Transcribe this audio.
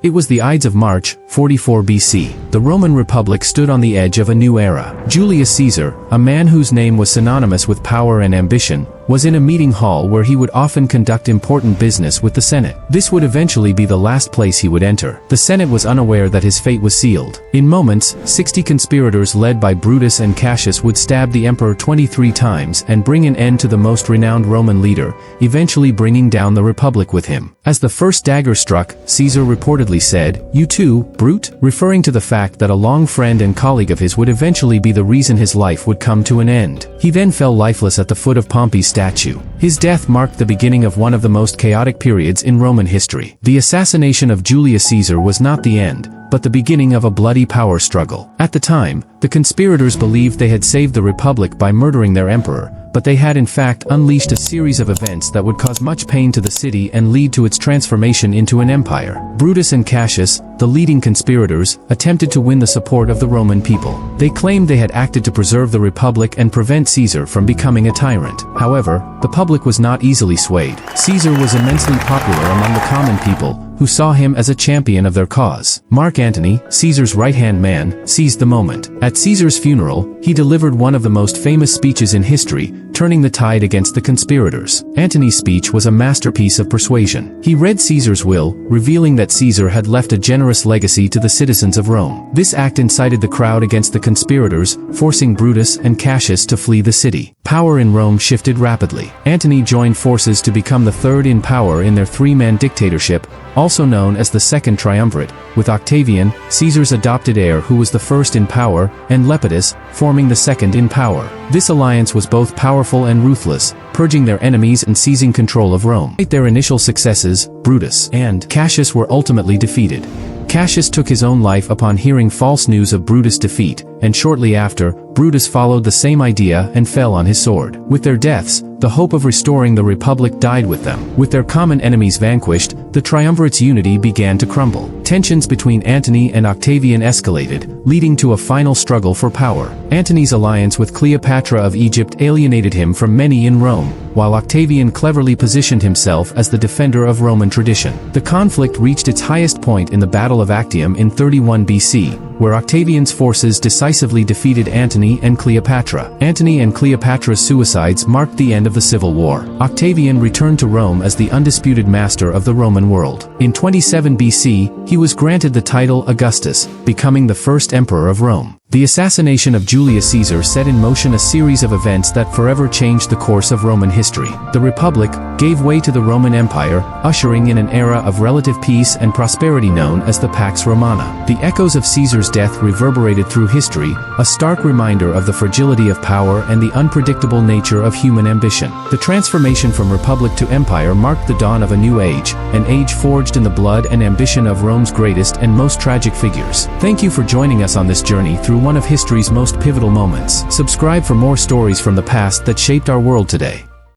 It was the Ides of March, 44 BC. The Roman Republic stood on the edge of a new era. Julius Caesar, a man whose name was synonymous with power and ambition, was in a meeting hall where he would often conduct important business with the Senate. This would eventually be the last place he would enter. The Senate was unaware that his fate was sealed. In moments, 60 conspirators led by Brutus and Cassius would stab the emperor 23 times and bring an end to the most renowned Roman leader, eventually bringing down the Republic with him. As the first dagger struck, Caesar reportedly said, "You too, brute," referring to the fact that a long friend and colleague of his would eventually be the reason his life would come to an end. He then fell lifeless at the foot of Pompey's statue. His death marked the beginning of one of the most chaotic periods in Roman history. The assassination of Julius Caesar was not the end, but the beginning of a bloody power struggle. At the time, the conspirators believed they had saved the Republic by murdering their emperor, but they had in fact unleashed a series of events that would cause much pain to the city and lead to its transformation into an empire. Brutus and Cassius, the leading conspirators, attempted to win the support of the Roman people. They claimed they had acted to preserve the Republic and prevent Caesar from becoming a tyrant. However, the public was not easily swayed. Caesar was immensely popular among the common people, who saw him as a champion of their cause. Mark Antony, Caesar's right-hand man, seized the moment. At Caesar's funeral, he delivered one of the most famous speeches in history, turning the tide against the conspirators. Antony's speech was a masterpiece of persuasion. He read Caesar's will, revealing that Caesar had left a generous legacy to the citizens of Rome. This act incited the crowd against the conspirators, forcing Brutus and Cassius to flee the city. Power in Rome shifted rapidly. Antony joined forces to become the third in power in their three-man dictatorship, also known as the Second Triumvirate, with Octavian, Caesar's adopted heir who was the first in power, and Lepidus, forming the second in power. This alliance was both powerful and ruthless, purging their enemies and seizing control of Rome. Despite their initial successes, Brutus and Cassius were ultimately defeated. Cassius took his own life upon hearing false news of Brutus' defeat, and shortly after, Brutus followed the same idea and fell on his sword. With their deaths, the hope of restoring the Republic died with them. With their common enemies vanquished, the triumvirate's unity began to crumble. Tensions between Antony and Octavian escalated, leading to a final struggle for power. Antony's alliance with Cleopatra of Egypt alienated him from many in Rome, while Octavian cleverly positioned himself as the defender of Roman tradition. The conflict reached its highest point in the Battle of Actium in 31 BC, where Octavian's forces decisively defeated Antony and Cleopatra. Antony and Cleopatra's suicides marked the end of the civil war. Octavian returned to Rome as the undisputed master of the Roman world. In 27 BC, he was granted the title Augustus, becoming the first emperor of Rome. The assassination of Julius Caesar set in motion a series of events that forever changed the course of Roman history. The Republic gave way to the Roman Empire, ushering in an era of relative peace and prosperity known as the Pax Romana. The echoes of Caesar's death reverberated through history, a stark reminder of the fragility of power and the unpredictable nature of human ambition. The transformation from republic to empire marked the dawn of a new age, an age forged in the blood and ambition of Rome's greatest and most tragic figures. Thank you for joining us on this journey through one of history's most pivotal moments. Subscribe for more stories from the past that shaped our world today.